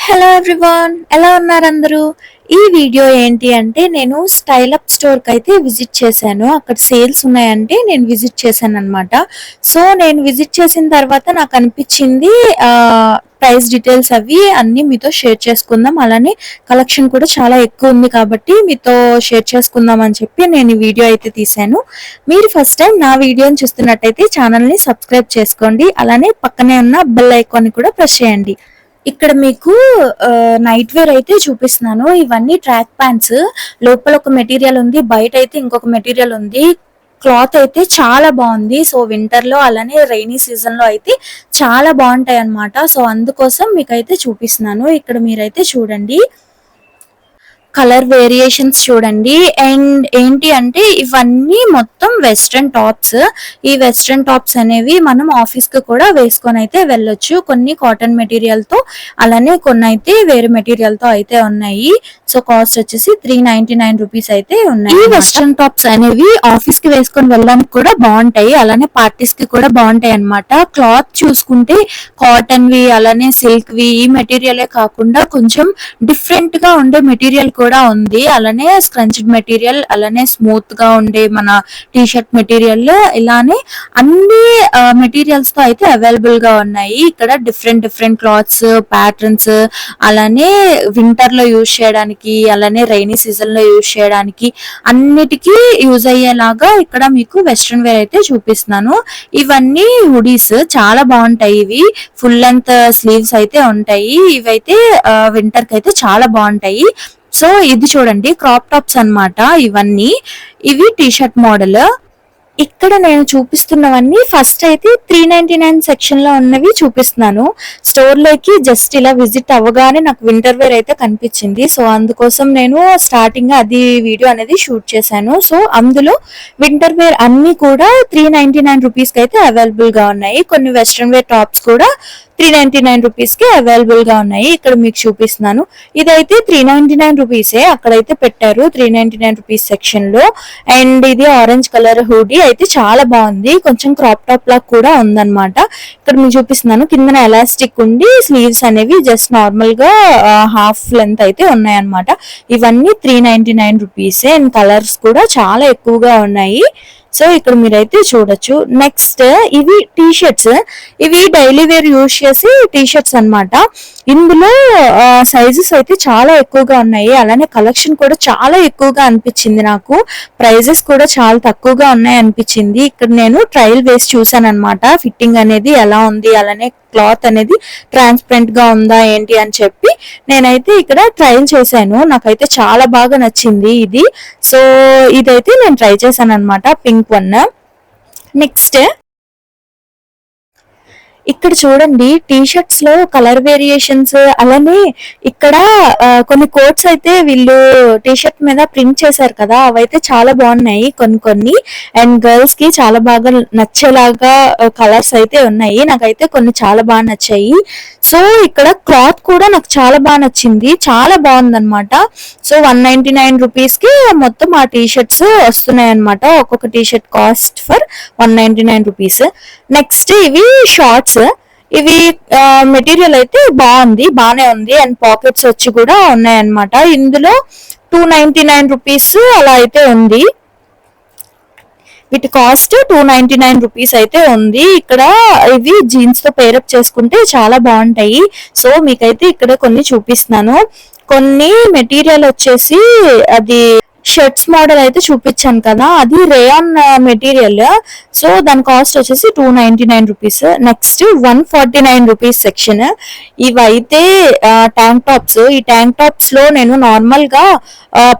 Hello everyone, ఎలా ఉన్నారు అందరూ? ఈ వీడియో ఏంటి అంటే నేను స్టైల్ అప్ స్టోర్కి అయితే విజిట్ చేశాను. అక్కడ సేల్స్ ఉన్నాయంటే నేను విజిట్ చేశాను అనమాట. సో నేను విజిట్ చేసిన తర్వాత నాకు అనిపించింది ప్రైస్ డీటెయిల్స్ అవి అన్నీ మీతో షేర్ చేసుకుందాం. అలానే కలెక్షన్ కూడా చాలా ఎక్కువ ఉంది కాబట్టి మీతో షేర్ చేసుకుందాం అని చెప్పి నేను ఈ వీడియో అయితే తీశాను. మీరు ఫస్ట్ టైం నా వీడియోని చూస్తున్నట్టయితే ఛానల్ని సబ్స్క్రైబ్ చేసుకోండి. అలానే పక్కనే ఉన్న బెల్ ఐకాన్ని కూడా ప్రెస్ చేయండి. ఇక్కడ మీకు నైట్ వేర్ అయితే చూపిస్తున్నాను. ఇవన్నీ ట్రాక్ ప్యాంట్స్. లోపల ఒక మెటీరియల్ ఉంది, బయట అయితే ఇంకొక మెటీరియల్ ఉంది. క్లాత్ అయితే చాలా బాగుంది. సో వింటర్ లో అలానే రైనీ సీజన్ లో అయితే చాలా బాగుంటాయి అన్నమాట. సో అందుకోసం మీకైతే చూపిస్తున్నాను. ఇక్కడ మీరైతే చూడండి, కలర్ వేరియేషన్స్ చూడండి. అండ్ ఏంటి అంటే ఇవన్నీ మొత్తం వెస్ట్రన్ టాప్స్. ఈ వెస్ట్రన్ టాప్స్ అనేవి మనం ఆఫీస్ కి కూడా వేసుకొని అయితే వెళ్ళొచ్చు. కొన్ని కాటన్ మెటీరియల్ తో, అలానే కొన్ని అయితే వేరే మెటీరియల్ తో అయితే ఉన్నాయి. సో కాస్ట్ వచ్చేసి 399 రూపీస్ అయితే ఉన్నాయి. ఈ వెస్ట్రన్ టాప్స్ అనేవి ఆఫీస్ కి వేసుకొని వెళ్ళడానికి కూడా బాగుంటాయి, అలానే పార్టీస్ కి కూడా బాగుంటాయి అన్నమాట. క్లాత్ చూసుకుంటే కాటన్ వి అలానే సిల్క్ వి ఈ మెటీరియలే కాకుండా కొంచెం డిఫరెంట్ గా ఉండే మెటీరియల్ కూడా ఉంది. అలానే స్క్రంచ్డ్ మెటీరియల్, అలానే స్మూత్ గా ఉండే మన టీ షర్ట్ మెటీరియల్, ఇలానే అన్ని మెటీరియల్స్ తో అయితే అవైలబుల్ గా ఉన్నాయి. ఇక్కడ డిఫరెంట్ డిఫరెంట్ క్లాత్స్, ప్యాటర్న్స్, అలానే వింటర్ లో యూజ్ చేయడానికి, అలానే రైనీ సీజన్ లో యూజ్ చేయడానికి అన్నిటికీ యూజ్ అయ్యేలాగా ఇక్కడ మీకు వెస్ట్రన్ వేర్ అయితే చూపిస్తున్నాను. ఇవన్నీ హుడీస్ చాలా బాగుంటాయి. ఇవి ఫుల్ లెంత్ స్లీవ్స్ అయితే ఉంటాయి. ఇవైతే వింటర్ కి అయితే చాలా బాగుంటాయి. సో ఇది చూడండి, క్రాప్ టాప్స్ అన్నమాట. ఇవి టీ షర్ట్ మోడల్. ఇక్కడ నేను చూపిస్తున్నవన్నీ ఫస్ట్ అయితే 399 సెక్షన్ లో ఉన్నవి చూపిస్తున్నాను. స్టోర్ లోకి జస్ట్ ఇలా విజిట్ అవ్వగానే నాకు వింటర్ వేర్ అయితే కనిపించింది. సో అందుకోసం నేను స్టార్టింగ్ అది వీడియో అనేది షూట్ చేశాను. సో అందులో వింటర్ వేర్ అన్ని కూడా 399 రూపీస్ కి అయితే అవైలబుల్ గా ఉన్నాయి. కొన్ని వెస్ట్రన్ వేర్ టాప్స్ కూడా 399 రూపీస్ కి అవైలబుల్ గా ఉన్నాయి. ఇక్కడ మీకు చూపిస్తున్నాను. ఇదైతే 399 రూపీసే, అక్కడైతే పెట్టారు 399 రూపీస్ సెక్షన్ లో. అండ్ ఇది ఆరెంజ్ కలర్ హూడీ అయితే చాలా బాగుంది, కొంచెం క్రాప్ టాప్ లాగా కూడా ఉందన్నమాట. ఇక్కడ మీకు చూపిస్తున్నాను, కిందన ఎలాస్టిక్ ఉండి స్లీవ్స్ అనేవి జస్ట్ నార్మల్ గా హాఫ్ లెంత్ అయితే ఉన్నాయన్నమాట. ఇవన్నీ 399 రూపీసే. అండ్ కలర్స్ కూడా చాలా ఎక్కువగా ఉన్నాయి. సో ఇక్కడ మీరైతే చూడొచ్చు. నెక్స్ట్ ఇవి టీ షర్ట్స్. ఇవి డైలీ వేర్ యూజ్ చేసి టీ షర్ట్స్ అనమాట. ఇందులో సైజెస్ అయితే చాలా ఎక్కువగా ఉన్నాయి, అలానే కలెక్షన్ కూడా చాలా ఎక్కువగా అనిపించింది నాకు. ప్రైజెస్ కూడా చాలా తక్కువగా ఉన్నాయి అనిపించింది. ఇక్కడ నేను ట్రయల్ వేసి చూసాను అనమాట, ఫిట్టింగ్ అనేది ఎలా ఉంది, అలానే క్లాత్ అనేది ట్రాన్స్పరెంట్ గా ఉందా ఏంటి అని చెప్పి నేనైతే ఇక్కడ ట్రయల్ చేశాను. నాకైతే చాలా బాగా నచ్చింది ఇది. సో ఇదైతే నేను ట్రై చేశాను అనమాట, పింక్ వన్. నెక్స్ట్ ఇక్కడ చూడండి, టీ షర్ట్స్ లో కలర్ వేరియేషన్స్, అలానే ఇక్కడ కొన్ని కోట్స్ అయితే వీళ్ళు టీ షర్ట్ మీద ప్రింట్ చేశారు కదా, అవైతే చాలా బాగున్నాయి కొన్ని. అండ్ గర్ల్స్ కి చాలా బాగా నచ్చేలాగా కలర్స్ అయితే ఉన్నాయి. నాకైతే కొన్ని చాలా బాగా నచ్చాయి. సో ఇక్కడ క్లాత్ కూడా నాకు చాలా బాగా నచ్చింది, చాలా బాగుంది అనమాట. సో 199 రూపీస్ కి మొత్తం ఆ టీ షర్ట్స్ వస్తున్నాయి అనమాట. ఒక్కొక్క T shirt cost for 199 rupees. Next ఇవి షార్ట్స్. ఇవి మెటీరియల్ అయితే బాగానే ఉంది. అండ్ పాకెట్స్ వచ్చి కూడా ఉన్నాయన్నమాట. ఇందులో 299 రూపీస్ అలా అయితే ఉంది. వీటి కాస్ట్ 299 రూపీస్ అయితే ఉంది. ఇక్కడ ఇవి జీన్స్ తో పేరప్ చేసుకుంటే చాలా బాగుంటాయి. సో మీకైతే ఇక్కడ కొన్ని చూపిస్తున్నాను. కొన్ని మెటీరియల్ వచ్చేసి అది షర్ట్స్ మోడల్ అయితే చూపించాను కదా, అది రేయాన్ మెటీరియల్. సో దాని కాస్ట్ వచ్చేసి 299 రూపీస్. Next 149 rupees section. ఇవైతే ట్యాంక్ టాప్స్. ఈ ట్యాంక్ టాప్స్ లో నేను నార్మల్ గా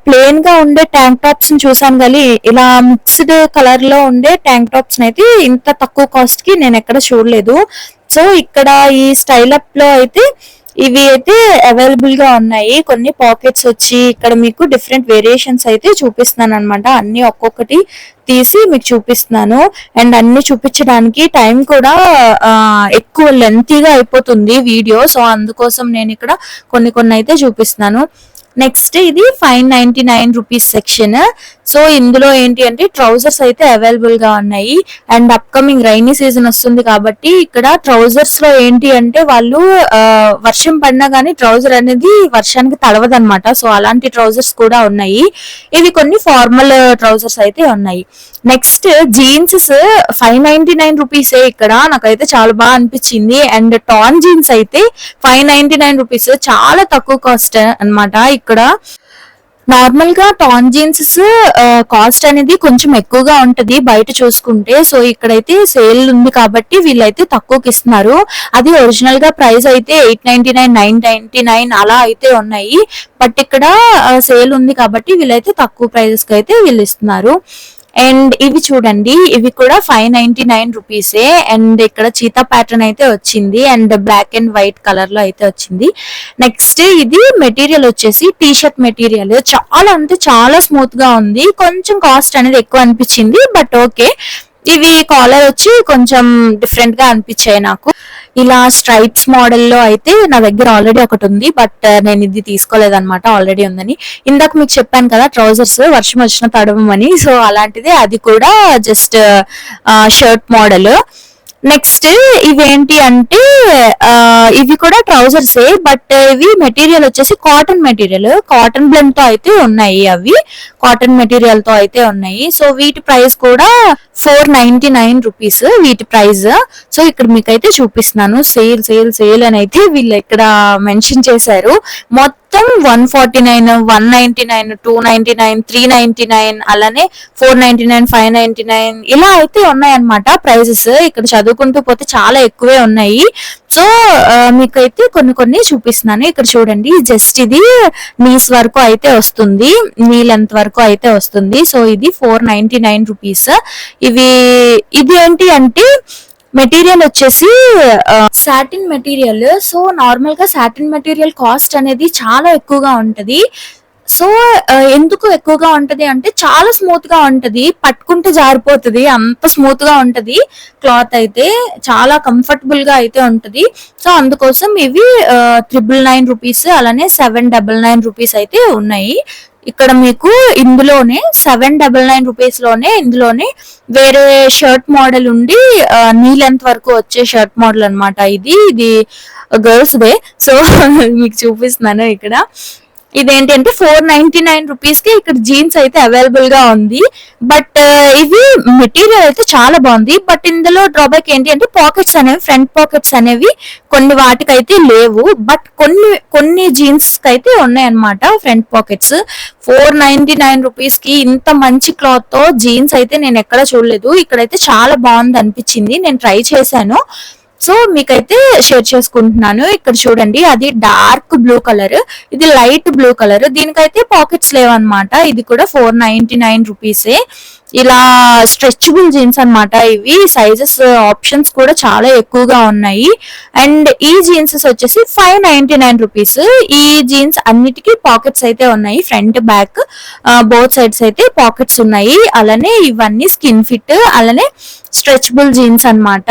ప్లెయిన్ గా ఉండే ట్యాంక్ టాప్స్ ని చూసాను, కానీ ఇలా మిక్స్డ్ కలర్ లో ఉండే ట్యాంక్ టాప్స్ అయితే ఇంత తక్కువ కాస్ట్ కి నేను ఎక్కడ చూడలేదు. సో ఇక్కడ ఈ స్టైల్ అప్ లో అయితే ఇవి అయితే అవైలబుల్ గా ఉన్నాయి. కొన్ని పాకెట్స్ వచ్చి ఇక్కడ మీకు డిఫరెంట్ వేరియేషన్స్ అయితే చూపిస్తున్నాను అనమాట. అన్ని ఒక్కొక్కటి తీసి మీకు చూపిస్తున్నాను. అండ్ అన్ని చూపించడానికి టైం కూడా ఎక్కువ లెంతీగా అయిపోతుంది వీడియో. సో అందుకోసం నేను ఇక్కడ కొన్ని అయితే చూపిస్తున్నాను. నెక్స్ట్ ఇది 599 రూపీస్ సెక్షన్. సో ఇందులో ఏంటి అంటే ట్రౌజర్స్ అయితే అవైలబుల్ గా ఉన్నాయి. అండ్ అప్కమింగ్ రైనీ సీజన్ వస్తుంది కాబట్టి ఇక్కడ ట్రౌజర్స్ లో ఏంటి అంటే వాళ్ళు వర్షం పడినా గానీ ట్రౌజర్ అనేది వర్షానికి తడవదన్నమాట. సో అలాంటి ట్రౌజర్స్ కూడా ఉన్నాయి. ఇవి కొన్ని ఫార్మల్ ట్రౌజర్స్ అయితే ఉన్నాయి. నెక్స్ట్ జీన్స్ 599 రూపీసే. ఇక్కడ నాకైతే చాలా బాగా అనిపించింది. అండ్ టాన్ జీన్స్ అయితే 599 రూపీస్, చాలా తక్కువ కాస్ట్ అన్నమాట. ఇక్కడ నార్మల్ గా టాన్ జీన్స్ కాస్ట్ అనేది కొంచెం ఎక్కువగా ఉంటది బయట చూసుకుంటే. సో ఇక్కడైతే సేల్ ఉంది కాబట్టి వీళ్ళైతే తక్కువకి ఇస్తున్నారు. అది ఒరిజినల్ గా ప్రైస్ అయితే 899, 999 అలా అయితే ఉన్నాయి. బట్ ఇక్కడ సేల్ ఉంది కాబట్టి వీళ్ళైతే తక్కువ ప్రైజెస్ కి అయితే వీళ్ళు ఇస్తున్నారు. అండ్ ఇవి చూడండి, ఇవి కూడా 599 రూపీసే. అండ్ ఇక్కడ చీతా ప్యాటర్న్ అయితే వచ్చింది and black and white colour లో అయితే వచ్చింది. నెక్స్ట్ ఇది మెటీరియల్ వచ్చేసి టీ షర్ట్ మెటీరియల్. చాలా అంటే చాలా స్మూత్ గా ఉంది. కొంచెం కాస్ట్ అనేది ఎక్కువ అనిపించింది, బట్ ఓకే. ఇవి కాలర్ వచ్చి కొంచెం డిఫరెంట్ గా అనిపించాయి నాకు. ఇలా స్ట్రైప్స్ మోడల్లో అయితే నా దగ్గర ఆల్రెడీ ఒకటి ఉంది, బట్ నేను ఇది తీసుకోలేదన్నమాట, ఆల్రెడీ ఉందని. ఇందాక మీకు చెప్పాను కదా ట్రౌజర్స్ వర్షం వచ్చిన తడవమని, సో అలాంటిదే అది కూడా జస్ట్ షర్ట్ మోడల్. నెక్స్ట్ ఇవేంటి అంటే ఇవి కూడా ట్రౌజర్సే, బట్ ఇవి మెటీరియల్ వచ్చేసి కాటన్ మెటీరియల్, కాటన్ బ్లెండ్ తో అయితే ఉన్నాయి. అవి కాటన్ మెటీరియల్ తో అయితే ఉన్నాయి. సో వీటి ప్రైస్ కూడా 499 రూపీస్ వీటి ప్రైస్. సో ఇక్కడ మీకైతే చూపిస్తున్నాను. సేల్ సేల్ సేల్ అని అయితే వీళ్ళు ఇక్కడ మెన్షన్ చేశారు. మొత్తం 149, 199, 299, 399 అలానే 499, 599 ఇలా అయితే ఉన్నాయన్నమాట ప్రైజెస్. ఇక్కడ చదువుకుంటూ పోతే చాలా ఎక్కువే ఉన్నాయి. సో మీకైతే కొన్ని కొన్ని చూపిస్తున్నాను. ఇక్కడ చూడండి, జస్ట్ ఇది నీస్ వరకు అయితే వస్తుంది, నీ లెంత్ వరకు అయితే వస్తుంది. సో ఇది 499 రూపీస్. ఇది ఏంటి అంటే మెటీరియల్ వచ్చేసి సాటిన్ మెటీరియల్. సో నార్మల్ గా సాటిన్ మెటీరియల్ కాస్ట్ అనేది చాలా ఎక్కువగా ఉంటది. సో ఎందుకు ఎక్కువగా ఉంటది అంటే చాలా స్మూత్ గా ఉంటది, పట్టుకుంటే జారిపోతుంది, అంత స్మూత్ గా ఉంటది. క్లాత్ అయితే చాలా కంఫర్టబుల్ గా అయితే ఉంటది. సో అందుకోసం ఇవి 999 రూపీస్ అలానే 799 రూపీస్ అయితే ఉన్నాయి. ఇక్కడ మీకు ఇందులోనే 799 రూపీస్ లోనే ఇందులోనే వేరే షర్ట్ మోడల్ ఉండి నీ లెంత్ వరకు వచ్చే షర్ట్ మోడల్ అనమాట. ఇది గర్ల్స్ దే. సో మీకు చూపిస్తున్నాను. ఇక్కడ ఇదేంటి అంటే 499 రూపీస్ కి ఇక్కడ జీన్స్ అయితే అవైలబుల్ గా ఉంది. బట్ ఇవి మెటీరియల్ అయితే చాలా బాగుంది. బట్ ఇందులో డ్రాబ్యాక్ ఏంటి అంటే పాకెట్స్ అనేవి, ఫ్రంట్ పాకెట్స్ అనేవి కొన్ని వాటికైతే లేవు. బట్ కొన్ని జీన్స్ కి అయితే ఉన్నాయన్నమాట ఫ్రంట్ పాకెట్స్. 499 రూపీస్ కి ఇంత మంచి క్లాత్ తో జీన్స్ అయితే నేను ఎక్కడ చూడలేదు. ఇక్కడైతే చాలా బాగుంది అనిపించింది, నేను ట్రై చేశాను. సో మీకైతే షేర్ చేసుకుంటున్నాను. ఇక్కడ చూడండి, అది డార్క్ బ్లూ కలర్, ఇది లైట్ బ్లూ కలర్. దీనికైతే పాకెట్స్ లేవన్నమాట. ఇది కూడా 499 రూపీసే. ఇలా స్ట్రెచబుల్ జీన్స్ అన్నమాట. ఇవి సైజెస్ ఆప్షన్స్ కూడా చాలా ఎక్కువగా ఉన్నాయి. అండ్ ఈ జీన్సెస్ వచ్చేసి 599 రూపీస్. ఈ జీన్స్ అన్నిటికీ పాకెట్స్ అయితే ఉన్నాయి, ఫ్రంట్ బ్యాక్ బోత్ సైడ్స్ అయితే పాకెట్స్ ఉన్నాయి. అలానే ఇవన్నీ స్కిన్ ఫిట్ అలానే స్ట్రెచబుల్ జీన్స్ అన్నమాట.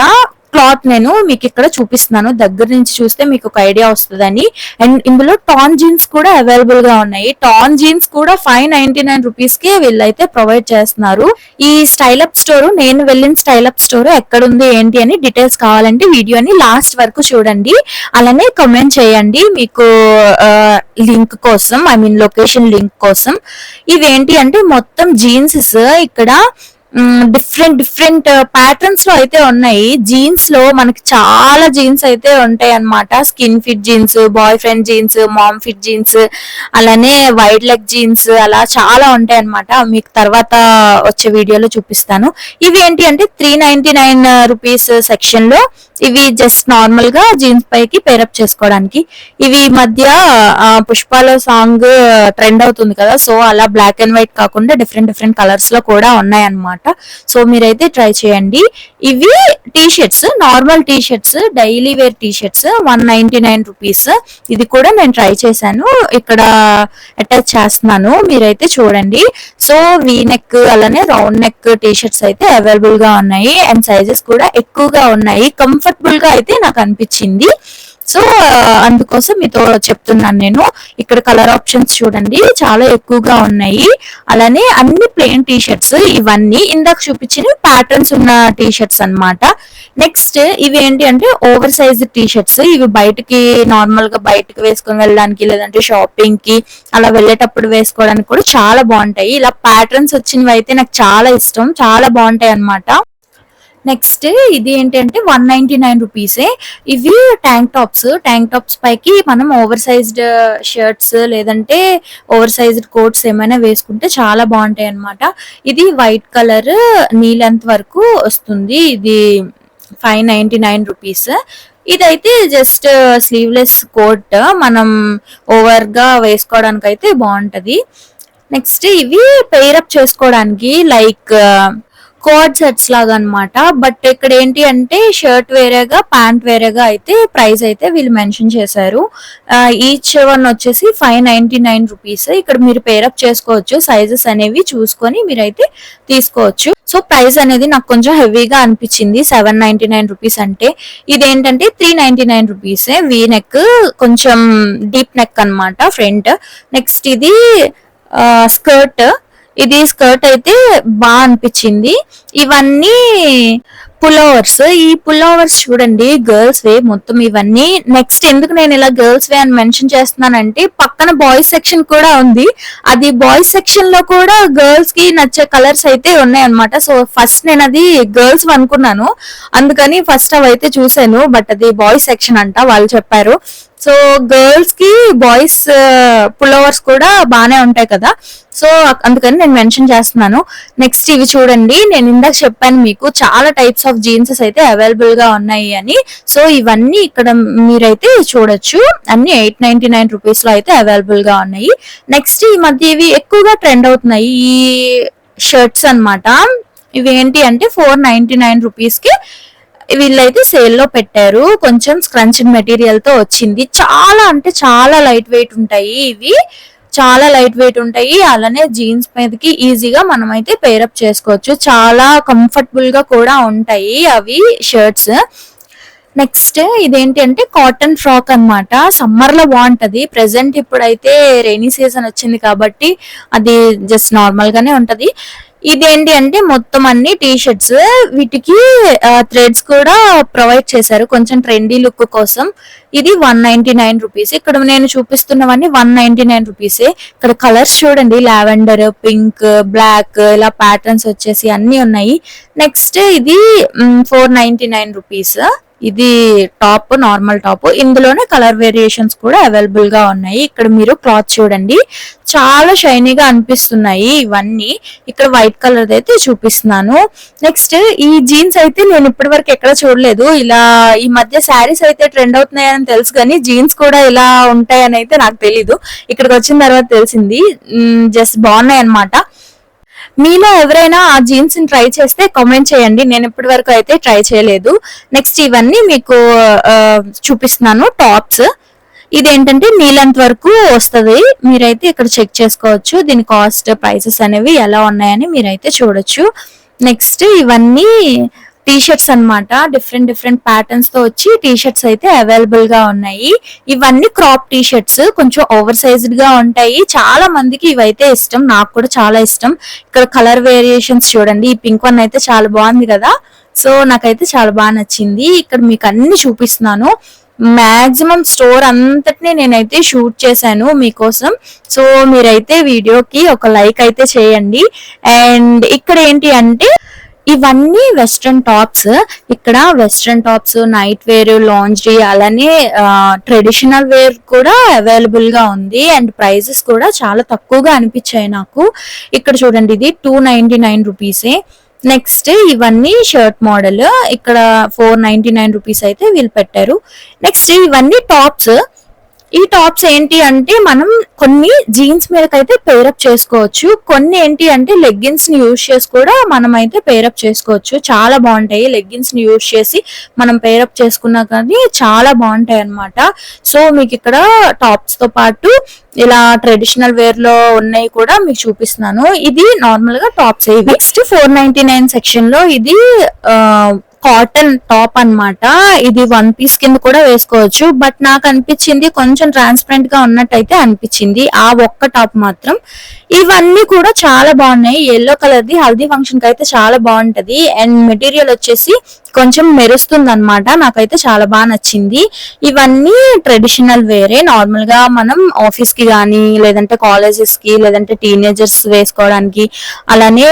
క్లాత్ నేను మీకు ఇక్కడ చూపిస్తున్నాను, దగ్గర నుంచి చూస్తే మీకు ఒక ఐడియా వస్తుందని. అండ్ ఇందులో టాన్ జీన్స్ కూడా అవైలబుల్ గా ఉన్నాయి. టాన్ జీన్స్ కూడా 599 రూపీస్ కి వీళ్ళైతే ప్రొవైడ్ చేస్తున్నారు. ఈ స్టైల్ అప్ స్టోర్, నేను వెళ్ళిన స్టైల్ అప్ స్టోర్ ఎక్కడుంది ఏంటి అని డీటెయిల్స్ కావాలంటే వీడియోని లాస్ట్ వరకు చూడండి. అలానే కమెంట్ చేయండి మీకు లింక్ కోసం, ఐ మీన్ లొకేషన్ లింక్ కోసం. ఇవేంటి అంటే మొత్తం జీన్సెస్ ఇక్కడ డిఫరెంట్ ప్యాటర్న్స్ లో అయితే ఉన్నాయి. జీన్స్ లో మనకి చాలా జీన్స్ అయితే ఉంటాయి అన్నమాట. Skin fit jeans, boyfriend jeans, mom fit jeans, అలానే వైడ్ లెగ్ జీన్స్, అలా చాలా ఉంటాయి అన్నమాట. మీకు తర్వాత వచ్చే వీడియోలో చూపిస్తాను. ఇవి ఏంటి అంటే 399 రూపీస్ సెక్షన్ లో ఇవి జస్ట్ నార్మల్ గా జీన్స్ పైకి పేరప్ చేసుకోవడానికి. ఇవి ఈ మధ్య పుష్పాలో సాంగ్ ట్రెండ్ అవుతుంది కదా, సో అలా బ్లాక్ అండ్ వైట్ కాకుండా డిఫరెంట్ కలర్స్ లో కూడా ఉన్నాయి అన్నమాట. సో మీరైతే ట్రై చేయండి. ఇవి T shirts, normal T shirts, daily wear T shirts 199 rupees. ఇది కూడా నేను ట్రై చేశాను, ఇక్కడ అటాచ్ చేస్తున్నాను, మీరైతే చూడండి. సో వీ నెక్ అలానే రౌండ్ నెక్ టీ షర్ట్స్ అయితే అవైలబుల్ గా ఉన్నాయి. అండ్ సైజెస్ కూడా ఎక్కువగా ఉన్నాయి, కంఫర్టబుల్ గా అయితే నాకు అనిపించింది. సో అందుకోసం మీతో చెప్తున్నాను నేను. ఇక్కడ కలర్ ఆప్షన్స్ చూడండి చాలా ఎక్కువగా ఉన్నాయి. అలానే అన్ని ప్లెయిన్ టీ షర్ట్స్, ఇవన్నీ ఇందాక చూపించిన ప్యాటర్న్స్ ఉన్న టీ షర్ట్స్ అన్నమాట. నెక్స్ట్ ఇవి ఏంటి అంటే ఓవర్ సైజ్ టీ షర్ట్స్. ఇవి బయటకి నార్మల్ గా బయటకి వేసుకొని వెళ్ళడానికి, లేదంటే షాపింగ్ కి అలా వెళ్ళేటప్పుడు వేసుకోవడానికి కూడా చాలా బాగుంటాయి. ఇలా ప్యాటర్న్స్ వచ్చినవి అయితే నాకు చాలా ఇష్టం, చాలా బాగుంటాయి అన్నమాట. నెక్స్ట్ ఇది ఏంటంటే 199 రూపీసే. ఇవి ట్యాంక్ టాప్స్ పైకి మనం ఓవర్ సైజ్డ్ షర్ట్స్ లేదంటే ఓవర్ సైజ్డ్ కోట్స్ ఏమైనా వేసుకుంటే చాలా బాగుంటాయి అన్నమాట. ఇది వైట్ కలర్ నీ లెంత్ వరకు వస్తుంది. ఇది 599 రూపీస్. ఇదైతే జస్ట్ స్లీవ్లెస్ కోట్, మనం ఓవర్ గా వేసుకోవడానికి అయితే బాగుంటది. నెక్స్ట్ ఇవి పెయిరప్ చేసుకోవడానికి లైక్ కోడ్ సెట్స్ లాగా అన్నమాట. బట్ ఇక్కడ ఏంటి అంటే షర్ట్ వేరేగా ప్యాంట్ వేరేగా అయితే ప్రైస్ అయితే వీళ్ళు మెన్షన్ చేశారు. ఈచ్ వన్ వచ్చేసి 599 రూపీస్. ఇక్కడ మీరు పేరప్ చేసుకోవచ్చు, సైజెస్ అనేవి చూసుకొని మీరైతే తీసుకోవచ్చు. సో ప్రైస్ అనేది నాకు కొంచెం హెవీగా అనిపించింది 799 రూపీస్ అంటే. ఇదేంటంటే 399 రూపీసే. వీ నెక్, కొంచెం డీప్ నెక్ అన్నమాట ఫ్రంట్. నెక్స్ట్ ఇది స్కర్ట్. ఇది స్కర్ట్ అయితే బాగా అనిపించింది. ఇవన్నీ పుల్లోవర్స్. ఈ పుల్లోవర్స్ చూడండి గర్ల్స్ వే మొత్తం ఇవన్నీ. నెక్స్ట్ ఎందుకు నేను ఇలా గర్ల్స్ వే అని మెన్షన్ చేస్తున్నానంటే పక్కన బాయ్స్ సెక్షన్ కూడా ఉంది. అది బాయ్స్ సెక్షన్ లో కూడా గర్ల్స్ కి నచ్చే కలర్స్ అయితే ఉన్నాయి అనమాట. సో ఫస్ట్ నేను అది గర్ల్స్ అనుకున్నాను, అందుకని ఫస్ట్ అవి అయితే చూసాను. బట్ అది బాయ్స్ సెక్షన్ అంట వాళ్ళు చెప్పారు. సో గర్ల్స్ కి బాయ్స్ పుల్లోవర్స్ కూడా బాగానే ఉంటాయి కదా, సో అందుకని నేను మెన్షన్ చేస్తున్నాను. నెక్స్ట్ ఇవి చూడండి, నేను ఇందాక చెప్పాను మీకు చాలా టైప్స్ ఆఫ్ జీన్సెస్ అయితే అవైలబుల్ గా ఉన్నాయి అని. సో ఇవన్నీ ఇక్కడ మీరైతే చూడొచ్చు. అన్ని 899 రూపీస్ లో అయితే అవైలబుల్ గా ఉన్నాయి. నెక్స్ట్ ఈ మధ్య ఇవి ఎక్కువగా ట్రెండ్ అవుతున్నాయి ఈ షర్ట్స్ అన్నమాట. ఇవి ఏంటి అంటే 499 రూపీస్ కి వీళ్ళైతే సేల్ లో పెట్టారు. కొంచెం స్క్రంచింగ్ మెటీరియల్ తో వచ్చింది. చాలా అంటే చాలా లైట్ వెయిట్ ఉంటాయి ఇవి, చాలా లైట్ వెయిట్ ఉంటాయి. అలానే జీన్స్ మీదకి ఈజీగా మనం అయితే పేరప్ చేసుకోవచ్చు. చాలా కంఫర్టబుల్ గా కూడా ఉంటాయి అవి షర్ట్స్. నెక్స్ట్ ఇదేంటి అంటే కాటన్ ఫ్రాక్ అన్నమాట. సమ్మర్ లో బాగుంటది. ప్రెసెంట్ ఇప్పుడైతే రైనీ సీజన్ వచ్చింది కాబట్టి అది జస్ట్ నార్మల్ గానే ఉంటది. ఇదేంటి అంటే మొత్తం అన్ని టీ షర్ట్స్, వీటికి థ్రెడ్స్ కూడా ప్రొవైడ్ చేశారు కొంచెం ట్రెండీ లుక్ కోసం. ఇది 199 రూపీస్. ఇక్కడ నేను చూపిస్తున్నవన్నీ 199 రూపీసే. ఇక్కడ కలర్స్ చూడండి, లావెండర్, పింక్, బ్లాక్, ఇలా ప్యాటర్న్స్ వచ్చేసి అన్ని ఉన్నాయి. నెక్స్ట్ ఇది 499 రూపీస్. ఇది టాప్, నార్మల్ టాప్. ఇందులోనే కలర్ వేరియేషన్స్ కూడా అవైలబుల్ గా ఉన్నాయి. ఇక్కడ మీరు క్లాత్ చూడండి, చాలా షైనీగా అనిపిస్తున్నాయి ఇవన్నీ. ఇక్కడ వైట్ కలర్ అయితే చూపిస్తున్నాను. నెక్స్ట్ ఈ జీన్స్ అయితే నేను ఇప్పటి వరకు ఎక్కడ చూడలేదు. ఇలా ఈ మధ్య శారీస్ అయితే ట్రెండ్ అవుతున్నాయని తెలుసు, కానీ జీన్స్ కూడా ఇలా ఉంటాయని అయితే నాకు తెలీదు. ఇక్కడికి వచ్చిన తర్వాత తెలిసింది. జస్ట్ బాగున్నాయి అన్నమాట. మీలో ఎవరైనా ఆ జీన్స్ ని ట్రై చేస్తే కామెంట్ చేయండి. నేను ఇప్పటి వరకు అయితే ట్రై చేయలేదు. నెక్స్ట్ ఇవన్నీ మీకు చూపిస్తున్నాను టాప్స్. ఇదేంటంటే నీలంత వరకు వస్తుంది. మీరైతే ఇక్కడ చెక్ చేసుకోవచ్చు దీని కాస్ట్, ప్రైసెస్ అనేవి ఎలా ఉన్నాయని మీరైతే చూడొచ్చు. నెక్స్ట్ ఇవన్నీ టీ షర్ట్స్ అనమాట. డిఫరెంట్ ప్యాటర్న్స్ తో వచ్చి టీ షర్ట్స్ అయితే అవైలబుల్ గా ఉన్నాయి. ఇవన్నీ క్రాప్ టీ షర్ట్స్, కొంచెం ఓవర్ సైజ్డ్ గా ఉంటాయి. చాలా మందికి ఇవైతే ఇష్టం, నాకు కూడా చాలా ఇష్టం. ఇక్కడ కలర్ వేరియేషన్స్ చూడండి. ఈ పింక్ వన్ అయితే చాలా బాగుంది కదా, సో నాకైతే చాలా బాగా నచ్చింది. ఇక్కడ మీకు అన్ని చూపిస్తున్నాను. మాక్సిమం స్టోర్ అంతటిని నేనైతే షూట్ చేశాను మీకోసం. సో మీరైతే వీడియోకి ఒక లైక్ అయితే చేయండి. అండ్ ఇక్కడ ఏంటి అంటే ఇవన్నీ వెస్ట్రన్ టాప్స్. ఇక్కడ వెస్ట్రన్ టాప్స్, నైట్ వేర్, లాంజ్రీ, అలానే ట్రెడిషనల్ వేర్ కూడా అవైలబుల్ గా ఉంది. అండ్ ప్రైజెస్ కూడా చాలా తక్కువగా అనిపించాయి నాకు. ఇక్కడ చూడండి, ఇది 299 రూపీసే. నెక్స్ట్ ఇవన్నీ షర్ట్ మోడల్. ఇక్కడ 499 రూపీస్ అయితే వీళ్ళు పెట్టారు. నెక్స్ట్ ఇవన్నీ టాప్స్. ఈ టాప్స్ ఏంటి అంటే మనం కొన్ని జీన్స్ మీదకైతే పేరప్ చేసుకోవచ్చు. కొన్ని ఏంటి అంటే లెగ్గిన్స్ ని యూజ్ చేసి కూడా మనం అయితే పేరప్ చేసుకోవచ్చు. చాలా బాగుంటాయి. లెగ్గిన్స్ ని యూజ్ చేసి మనం పేరప్ చేసుకున్నా కానీ చాలా బాగుంటాయి అన్నమాట. సో మీకు ఇక్కడ టాప్స్ తో పాటు ఇలా ట్రెడిషనల్ వేర్ లో ఉన్నాయి కూడా మీకు చూపిస్తున్నాను. ఇది నార్మల్ గా టాప్స్. నెక్స్ట్ 499 సెక్షన్ లో ఇది కాటన్ టాప్ అన్నమాట. ఇది 1 పీస్ కింద కూడా వేసుకోవచ్చు. బట్ నాకు అనిపించింది కొంచెం ట్రాన్స్పరెంట్ గా ఉన్నట్టయితే అనిపించింది ఆ ఒక్క టాప్ మాత్రం. ఇవన్నీ కూడా చాలా బాగున్నాయి. Yellow colour the haldi function కి అయితే చాలా బాగుంటది. అండ్ మెటీరియల్ వచ్చేసి కొంచెం మెరుస్తుంది అనమాట. నాకైతే చాలా బాగా నచ్చింది. ఇవన్నీ ట్రెడిషనల్ వేరే, నార్మల్ గా మనం ఆఫీస్ కి గానీ, లేదంటే కాలేజెస్ కి, లేదంటే టీనేజర్స్ వేసుకోవడానికి, అలానే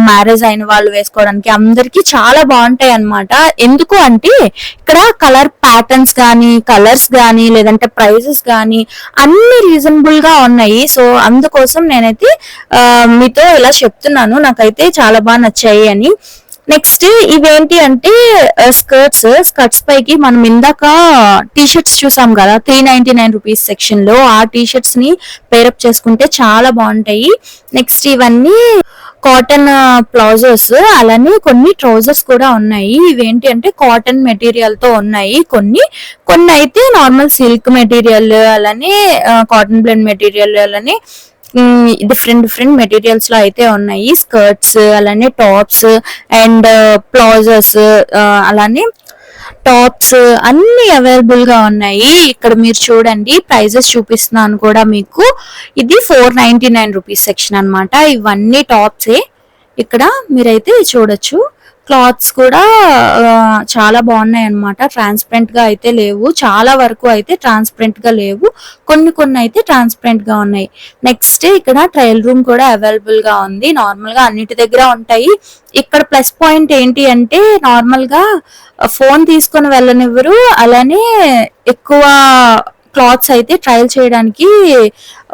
మ్యారేజ్ అయిన వాళ్ళు వేసుకోవడానికి అందరికి చాలా బాగుంటాయి అన్నమాట. ఎందుకు అంటే ఇక్కడ కలర్ ప్యాటర్న్స్ గానీ, కలర్స్ గానీ, లేదంటే ప్రైజెస్ గానీ అన్ని రీజనబుల్ గా ఉన్నాయి. సో అందుకోసం నేనైతే మీతో ఇలా చెప్తున్నాను. నాకైతే చాలా బాగా నచ్చాయి అని. నెక్స్ట్ ఇవేంటి అంటే స్కర్ట్స్ పైకి మనం ఇందాక టీ షర్ట్స్ చూసాం కదా 399 రూపీస్ సెక్షన్ లో, ఆ టీ షర్ట్స్ ని పేరప్ చేసుకుంటే చాలా బాగుంటాయి. నెక్స్ట్ ఇవన్నీ కాటన్ ప్లాజోస్, అలానే కొన్ని ట్రౌజర్స్ కూడా ఉన్నాయి. ఇవేంటి అంటే కాటన్ మెటీరియల్ తో ఉన్నాయి. కొన్ని అయితే నార్మల్ సిల్క్ మెటీరియల్, అలానే కాటన్ బ్లెండ్ మెటీరియల్, అలానే డిఫరెంట్ మెటీరియల్స్ లో అయితే ఉన్నాయి. స్కర్ట్స్, అలానే టాప్స్ అండ్ ప్లాజోస్, అలానే టాప్స్ అన్ని అవైలబుల్ గా ఉన్నాయి. ఇక్కడ మీరు చూడండి, ప్రైజెస్ చూపిస్తున్నాను కూడా మీకు. ఇది 499 రూపీస్ సెక్షన్ అన్నమాట. ఇవన్నీ టాప్సే. ఇక్కడ మీరైతే చూడొచ్చు. క్లాత్స్ కూడా చాలా బాగున్నాయి అన్నమాట. ట్రాన్స్పరెంట్ గా అయితే లేవు, చాలా వరకు అయితే ట్రాన్స్పరెంట్ గా లేవు, కొన్ని అయితే ట్రాన్స్పరెంట్ గా ఉన్నాయి. నెక్స్ట్ ఇక్కడ ట్రయల్ రూమ్ కూడా అవైలబుల్ గా ఉంది. నార్మల్ గా అన్నిటి దగ్గర ఉంటాయి. ఇక్కడ ప్లస్ పాయింట్ ఏంటి అంటే నార్మల్ గా ఫోన్ తీసుకొని వెళ్ళనివ్వరు, అలానే ఎక్కువ క్లాత్స్ అయితే ట్రయల్ చేయడానికి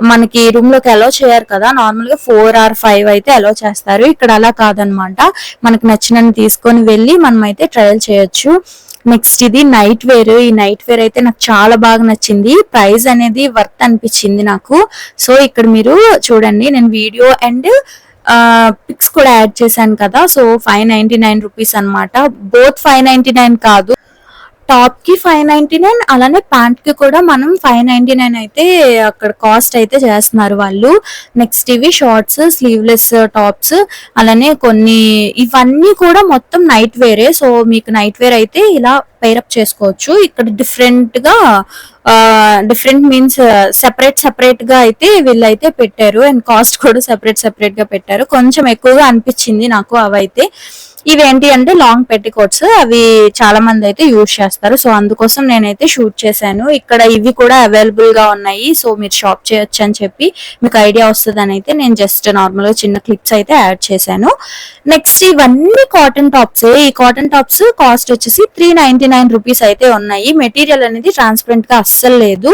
మనకి రూమ్ లోకి అలో చేయరు కదా. నార్మల్ గా 4 or 5 అయితే అలో చేస్తారు. ఇక్కడ అలా కాదనమాట. మనకు నచ్చినన్ని తీసుకొని వెళ్ళి మనం అయితే ట్రయల్ చేయొచ్చు. నెక్స్ట్ ఇది నైట్ వేర్. ఈ నైట్ వేర్ అయితే నాకు చాలా బాగా నచ్చింది. ప్రైస్ అనేది వర్త్ అనిపించింది నాకు. సో ఇక్కడ మీరు చూడండి, నేను వీడియో అండ్ పిక్స్ కూడా యాడ్ చేశాను కదా. సో 599 రూపీస్ అనమాట. బోత్ 599 కాదు, టాప్ కి 599, అలానే ప్యాంట్ కి కూడా మనం 599 అయితే అక్కడ కాస్ట్ అయితే చేస్తున్నారు వాళ్ళు. నెక్స్ట్ ఇవి షార్ట్స్, స్లీవ్లెస్ టాప్స్, అలానే కొన్ని ఇవన్నీ కూడా మొత్తం నైట్ వేరే. సో మీకు నైట్ వేర్ అయితే ఇలా పేరప్ చేసుకోవచ్చు. ఇక్కడ డిఫరెంట్ మీన్స్ సెపరేట్ గా అయితే వీళ్ళైతే పెట్టారు. అండ్ కాస్ట్ కూడా సెపరేట్ గా పెట్టారు. కొంచెం ఎక్కువగా అనిపించింది నాకు అవైతే. ఇవేంటి అంటే లాంగ్ పెట్టికోట్స్, అవి చాలా మంది అయితే యూజ్ చేస్తారు. సో అందుకోసం నేనైతే షూట్ చేశాను. ఇక్కడ ఇవి కూడా అవైలబుల్ గా ఉన్నాయి. సో మీరు షాప్ చేయొచ్చు అని చెప్పి మీకు ఐడియా వస్తుందని అయితే నేను జస్ట్ నార్మల్ గా చిన్న క్లిప్స్ అయితే యాడ్ చేశాను. నెక్స్ట్ ఇవన్నీ కాటన్ టాప్స్. ఈ కాటన్ టాప్స్ కాస్ట్ వచ్చేసి 399 రూపీస్ అయితే ఉన్నాయి. మెటీరియల్ అనేది ట్రాన్స్పరెంట్ గా అస్సలు లేదు.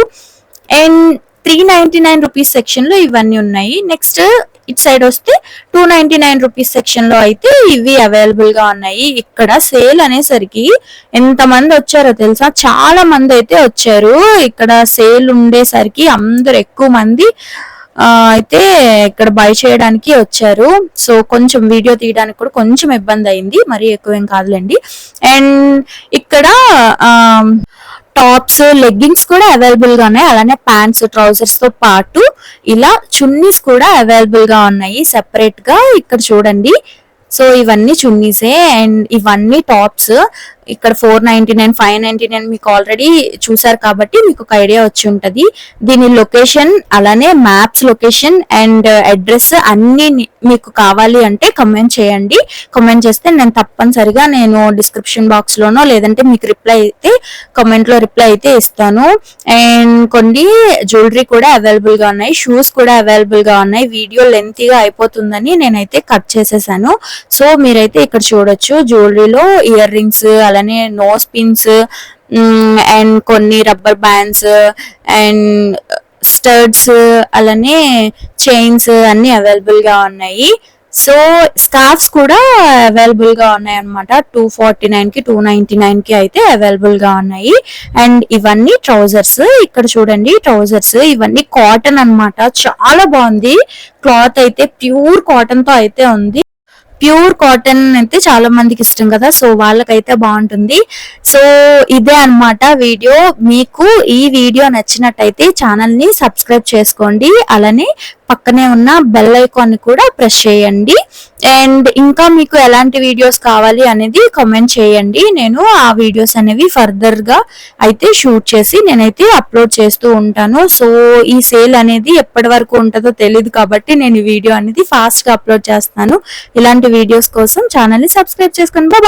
అండ్ 399 రూపీస్ సెక్షన్ లో ఇవన్నీ ఉన్నాయి. నెక్స్ట్ ఇట్ సైడ్ వస్తే 299 రూపీస్ సెక్షన్ లో అయితే ఇవి అవైలబుల్ గా ఉన్నాయి. ఇక్కడ సేల్ అనేసరికి ఎంత మంది వచ్చారో తెలుసా, చాలా మంది అయితే వచ్చారు. ఇక్కడ సేల్ ఉండేసరికి అందరు ఎక్కువ మంది అయితే ఇక్కడ బై చేయడానికి వచ్చారు. సో కొంచెం వీడియో తీయడానికి కూడా కొంచెం ఇబ్బంది అయింది, మరీ ఎక్కువేం కాదులేండి. అండ్ ఇక్కడ టాప్స్, లెగ్గింగ్స్ కూడా అవైలబుల్ గా ఉన్నాయి. అలానే ప్యాంట్స్, ట్రౌజర్స్ తో పాటు ఇలా చున్నీస్ కూడా అవైలబుల్ గా ఉన్నాయి సెపరేట్ గా. ఇక్కడ చూడండి. సో ఇవన్నీ చున్నీసే అండ్ ఇవన్నీ టాప్స్. ఇక్కడ 499, 599 మీకు ఆల్రెడీ చూసారు కాబట్టి మీకు ఒక ఐడియా వచ్చి ఉంటది. దీని లొకేషన్, అలానే మ్యాప్స్ లొకేషన్ అండ్ అడ్రస్ అన్ని మీకు కావాలి అంటే కమెంట్ చేయండి. కమెంట్ చేస్తే నేను తప్పనిసరిగా నేను డిస్క్రిప్షన్ బాక్స్ లోనో లేదంటే మీకు కమెంట్ లో రిప్లై అయితే ఇస్తాను. అండ్ కొన్ని జ్యువెలరీ కూడా అవైలబుల్ గా ఉన్నాయి, షూస్ కూడా అవైలబుల్ గా ఉన్నాయి. వీడియో లెంతీగా అయిపోతుందని నేనైతే కట్ చేసేసాను. సో మీరైతే ఇక్కడ చూడొచ్చు, జ్యువెలరీలో ఇయర్ రింగ్స్, అలానే నోస్ పిన్స్ అండ్ కొన్ని రబ్బర్ బ్యాండ్స్ అండ్ స్టడ్స్, అలానే చైన్స్ అన్ని అవైలబుల్ గా ఉన్నాయి. సో స్కార్ఫ్స్ కూడా అవైలబుల్ గా ఉన్నాయి అనమాట. 249 కి 299 కి అయితే అవైలబుల్ గా ఉన్నాయి. అండ్ ఇవన్నీ ట్రౌజర్స్. ఇక్కడ చూడండి ట్రౌజర్స్, ఇవన్నీ కాటన్ అన్నమాట. చాలా బాగుంది క్లాత్ అయితే, ప్యూర్ కాటన్ తో అయితే ఉంది. ప్యూర్ కాటన్ అయితే చాలా మందికి ఇష్టం కదా, సో వాళ్ళకైతే బాగుంటుంది. సో ఇదే అన్నమాట వీడియో. మీకు ఈ వీడియో నచ్చినట్టయితే ఛానల్ ని సబ్స్క్రైబ్ చేసుకోండి, అలానే పక్కనే ఉన్న బెల్ ఐకాన్ ని కూడా ప్రెస్ చేయండి. అండ్ ఇంకా మీకు ఎలాంటి వీడియోస్ కావాలి అనేది కామెంట్ చేయండి. నేను ఆ వీడియోస్ అనేవి ఫర్దర్ గా అయితే షూట్ చేసి నేనైతే అప్లోడ్ చేస్తూ ఉంటాను. సో ఈ సేల్ అనేది ఎప్పటి వరకు ఉంటుందో తెలియదు కాబట్టి నేను ఈ వీడియో అనేది ఫాస్ట్ గా అప్లోడ్ చేస్తాను. ఇలాంటి వీడియోస్ కోసం ఛానల్ ని సబ్స్క్రైబ్ చేసుకోండి. బాయ్.